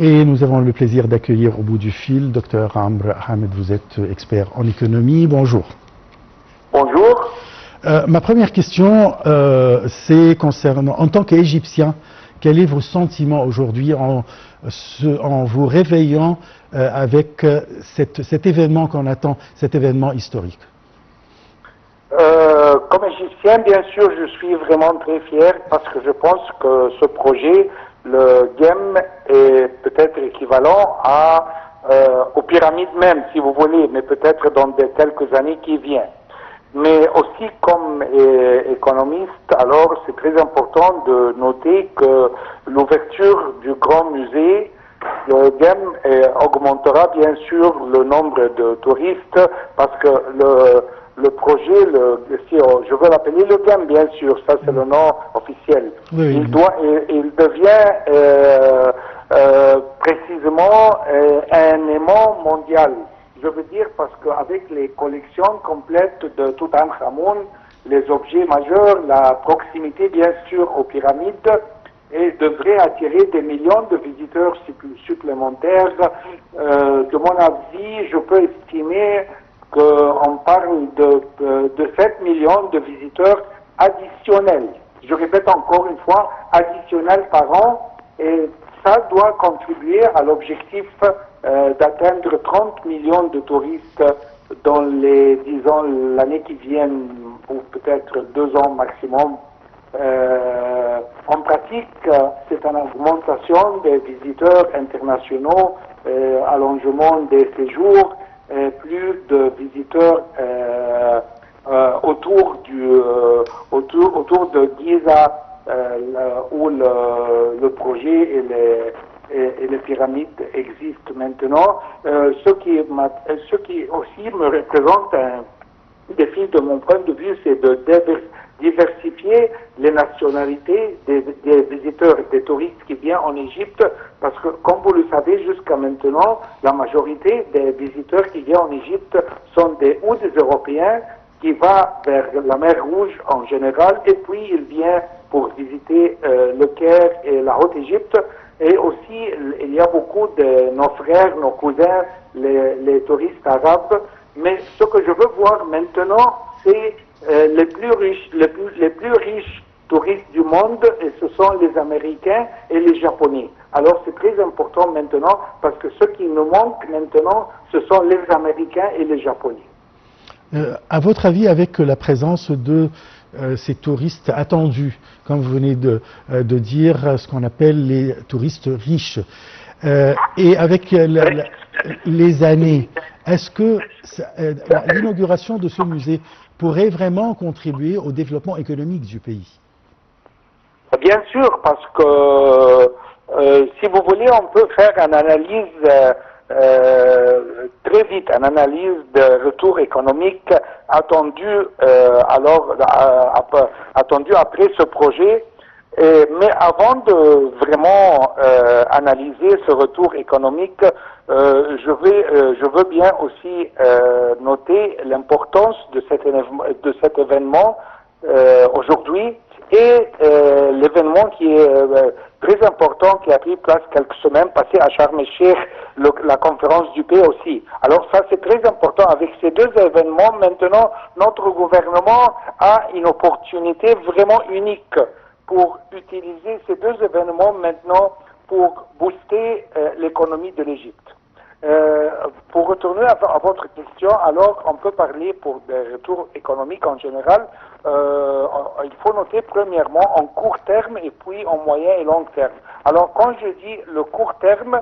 Et nous avons le plaisir d'accueillir au bout du fil Dr Amr Ahmed, vous êtes expert en économie. Bonjour. Bonjour. Ma première question, c'est concernant, en tant qu'Égyptien, quel est vos sentiments aujourd'hui en vous réveillant avec cet événement qu'on attend, cet événement historique? Comme Égyptien, bien sûr, je suis vraiment très fier parce que je pense que ce projet, le GEM, est peut-être équivalent aux pyramides même, si vous voulez, mais peut-être dans quelques années qui viennent. Mais aussi comme économiste, alors c'est très important de noter que l'ouverture du grand musée, le GEM, augmentera bien sûr le nombre de touristes parce que le projet, si je veux l'appeler le GEM bien sûr, ça c'est le nom officiel, Oui. il devient précisément un aimant mondial. Je veux dire parce qu'avec les collections complètes de Toutankhamon, les objets majeurs, la proximité bien sûr aux pyramides, et devrait attirer des millions de visiteurs supplémentaires. De mon avis, je peux estimer qu'on parle de 7 millions de visiteurs additionnels. Je répète encore une fois, additionnels par an, et ça doit contribuer à l'objectif d'atteindre 30 millions de touristes dans disons, l'année qui vient, ou peut-être 2 ans maximum. En pratique, c'est une augmentation des visiteurs internationaux, allongement des séjours, plus de visiteurs autour de Giza, où le projet et les pyramides existent maintenant, ce qui aussi me représente un défi de mon point de vue, c'est de diversifier les nationalités des visiteurs, des touristes qui viennent en Égypte, parce que, comme vous le savez, jusqu'à maintenant, la majorité des visiteurs qui viennent en Égypte sont des Européens qui vont vers la mer Rouge en général, et puis ils viennent pour visiter le Caire et la Haute-Égypte. Et aussi, il y a beaucoup de nos frères, nos cousins, les touristes arabes. Mais ce que je veux voir maintenant, c'est les plus riches touristes du monde, et ce sont les Américains et les Japonais. Alors c'est très important maintenant, parce que ce qui nous manque maintenant, ce sont les Américains et les Japonais. À votre avis, avec la présence de ces touristes attendus, comme vous venez de dire, ce qu'on appelle les touristes riches, et avec les années, est-ce que l'inauguration de ce musée pourrait vraiment contribuer au développement économique du pays? Bien sûr, parce que si vous voulez, on peut faire une analyse très vite, une analyse de retour économique attendu attendu après ce projet. Mais avant de vraiment analyser ce retour économique, je veux bien aussi noter l'importance de cet événement aujourd'hui, et l'événement qui est très important, qui a pris place quelques semaines passées à Sharm el-Sheikh, la conférence du paix aussi. Alors ça, c'est très important. Avec ces deux événements, maintenant, notre gouvernement a une opportunité vraiment unique pour utiliser ces deux événements maintenant pour booster l'économie de l'Égypte. Pour retourner à votre question, alors on peut parler pour des retours économiques en général. Il faut noter premièrement en court terme et puis en moyen et long terme. Alors quand je dis le court terme,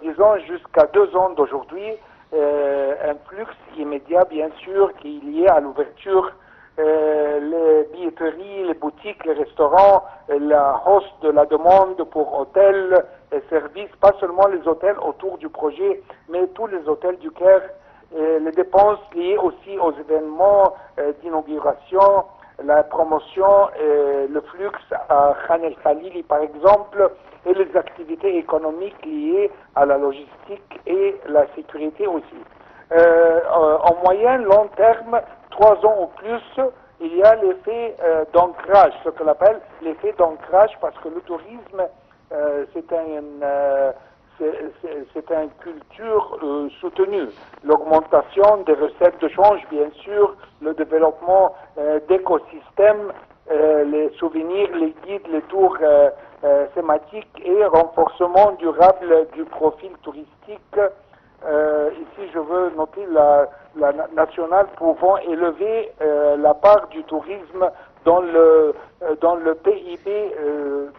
disons jusqu'à 2 ans d'aujourd'hui, un flux immédiat bien sûr qui est lié à l'ouverture, les billetteries, les boutiques, les restaurants, la hausse de la demande pour hôtels et services, pas seulement les hôtels autour du projet, mais tous les hôtels du Caire, les dépenses liées aussi aux événements d'inauguration, la promotion, le flux à Khan el-Khalili par exemple, et les activités économiques liées à la logistique et la sécurité aussi. En moyen, long terme, 3 ans ou plus, il y a l'effet d'ancrage, ce qu'on appelle l'effet d'ancrage, parce que le tourisme c'est une culture soutenue. L'augmentation des recettes de change, bien sûr, le développement d'écosystèmes, les souvenirs, les guides, les tours thématiques et renforcement durable du profil touristique. Ici, je veux noter la nationale pouvant élever la part du tourisme dans le PIB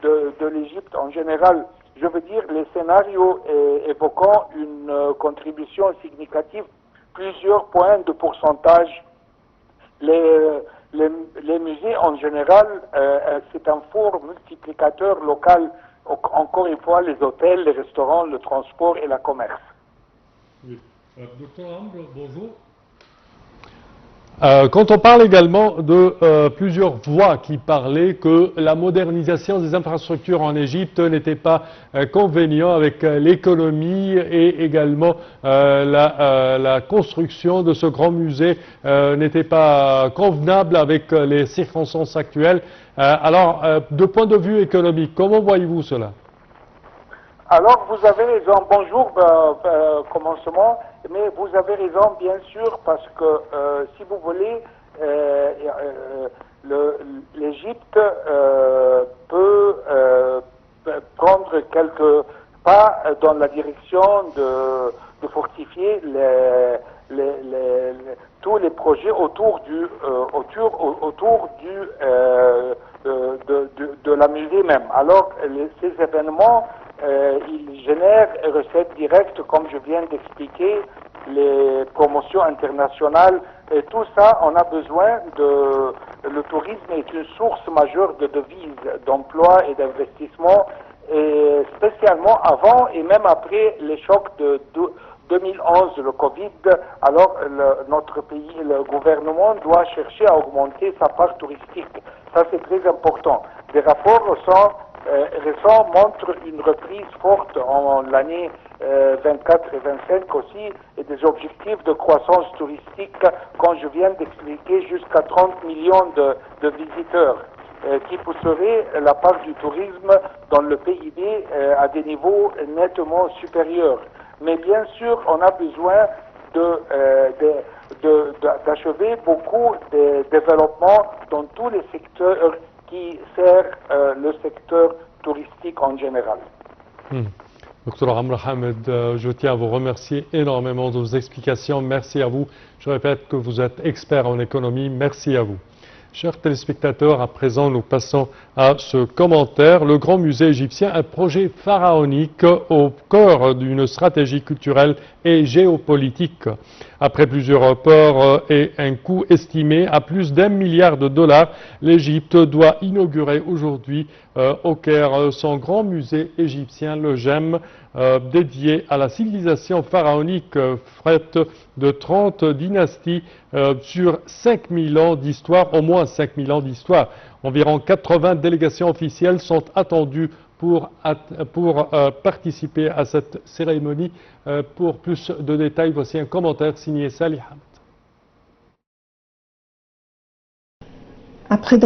de l'Égypte en général. Je veux dire, les scénarios évoquant une contribution significative, plusieurs points de pourcentage. Les musées en général, c'est un fort multiplicateur local. Encore une fois, les hôtels, les restaurants, le transport et le commerce. Oui. Docteur Ambre, bonjour. Quand on parle également de plusieurs voix qui parlaient que la modernisation des infrastructures en Égypte n'était pas convenient avec l'économie et également la construction de ce grand musée n'était pas convenable avec les circonstances actuelles. Alors, de point de vue économique, comment voyez-vous cela? Alors, vous avez raison. Bonjour, commencement. Mais vous avez raison, bien sûr, parce que si vous voulez, l'Égypte peut prendre quelques pas dans la direction de fortifier tous les projets autour de la musée même. Alors, ces événements il génère recettes directes, comme je viens d'expliquer, les promotions internationales, et tout ça, on a besoin de... Le tourisme est une source majeure de devises, d'emplois et d'investissements, et spécialement avant et même après les chocs de 2011, le Covid. Alors, notre pays, le gouvernement doit chercher à augmenter sa part touristique. Ça, c'est très important. Des rapports récents montrent une reprise forte en l'année 24 et 25 aussi, et des objectifs de croissance touristique, quand je viens d'expliquer, jusqu'à 30 millions de visiteurs, qui pousseraient la part du tourisme dans le PIB à des niveaux nettement supérieurs. Mais bien sûr, on a besoin d'achever beaucoup de développements dans tous les secteurs qui servent le secteur touristique en général. Docteur Amr Hamed, je tiens à vous remercier énormément de vos explications. Merci à vous. Je répète que vous êtes expert en économie. Merci à vous. Chers téléspectateurs, à présent, nous passons à ce commentaire. Le Grand Musée égyptien, un projet pharaonique au cœur d'une stratégie culturelle et géopolitique. Après plusieurs reports et un coût estimé à plus d'1 milliard de dollars, l'Égypte doit inaugurer aujourd'hui au Caire son grand musée égyptien, le GEM, dédié à la civilisation pharaonique, faite de 30 dynasties sur 5000 ans d'histoire, au moins 5000 ans d'histoire. Environ 80 délégations officielles sont attendues pour participer à cette cérémonie. Pour plus de détails, voici un commentaire signé Salih Hamd. Après